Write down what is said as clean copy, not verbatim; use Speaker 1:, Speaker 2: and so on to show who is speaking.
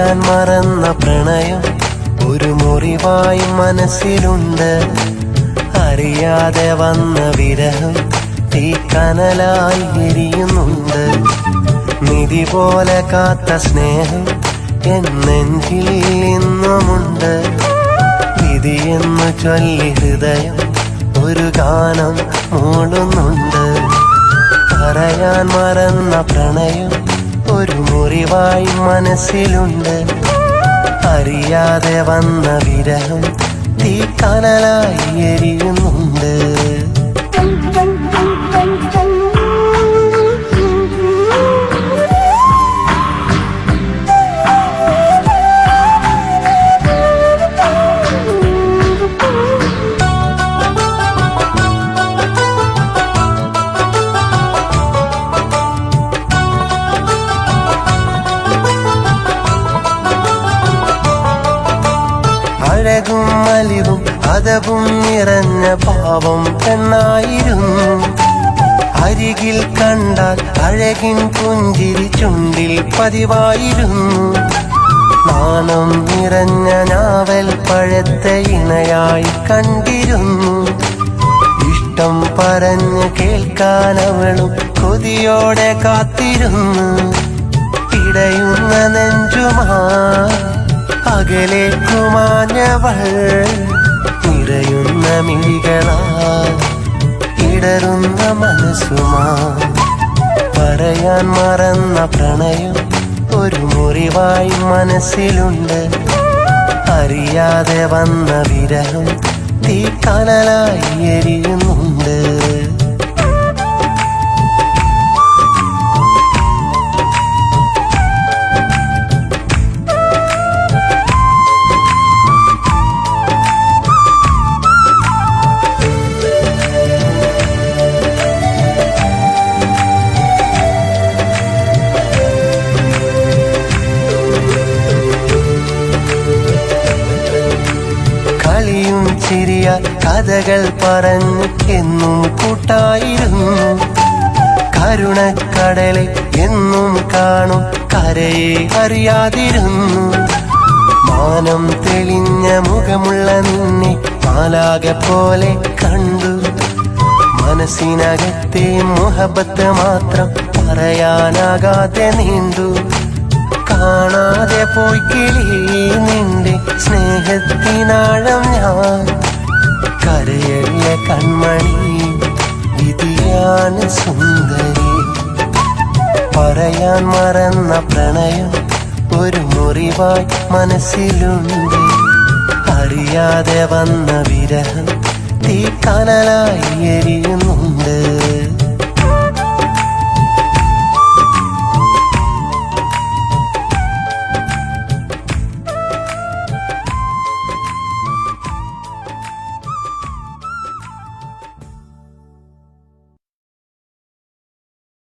Speaker 1: പറയാൻ മറന്ന പ്രണയം ഒരു മുറിവായി മനസ്സിലുണ്ട്. അറിയാതെ വന്ന വിരഹം തീക്കനലായി എരിയുന്നുണ്ട്. നിധി പോലെ കാത്ത സ്നേഹം എന്നെഞ്ചിൽ ഇന്നുമുണ്ട്. വിധിയെന്നു ചൊല്ലി ഹൃദയം ഒരു ഗാനം മൂളുന്നുണ്ട്. പറയാൻ മറന്ന പ്രണയം ഒരു മുറിവായി മനസ്സിലുണ്ട്. അറിയാതെ വന്ന വിരഹം തീക്കനലായി എരിയുന്നുണ്ട്. അഴകും അലിവും അതവും നിറഞ്ഞ പാവം പെണ്ണായിരുന്നു. അരികിൽ കണ്ടാൽ അഴകിൻ പുഞ്ചിരി ചുണ്ടിൽ പതിവായിരുന്നു. നാണം നിറഞ്ഞ നാവൽ പഴത്തെ ഇണയായി കണ്ടിരുന്നു. ഇഷ്ടം പറഞ്ഞ് കേൾക്കാൻ അവളും കൊതിയോടെ കാത്തിരുന്നു. ഇടയുന്ന നെഞ്ചുമായി അകലേക്കുമാഞ്ഞവൾ നിറയുന്ന മിഴികളാൽ ഇടറുന്ന മനസ്സുമാ. പറയാൻ മറന്ന പ്രണയം ഒരു മുറിവായി മനസ്സിലുണ്ട്. അറിയാതെ വന്ന വിരഹം തീക്കനലായി എരിയുന്നുണ്ട്. ചിരിയ കഥകൾ പറഞ്ഞ് എന്നും കൂട്ടായിരുന്നു. കരുണക്കടലെ എന്നും കാണും കരയെ അറിയാതിരുന്നു. മാനം തെളിഞ്ഞ മുഖമുള്ള നിന്നെ മാലാകെ പോലെ കണ്ടു. മനസ്സിനകത്തെ മുഹബത്ത് മാത്രം പറയാനാകാതെ നീണ്ടു. കാണാതെ പോയി കിളി നിന്റെ സ്നേഹത്തിനാഴം ഞാൻ. കരയല്ല കൺമണി വിധിയാണ് സുന്ദരി. പറയാൻ മറന്ന പ്രണയം ഒരു മുറിവായി മനസ്സിലുണ്ട്. അറിയാതെ വന്ന വിരഹം തീക്കനലായി എരിയുന്നുണ്ട്.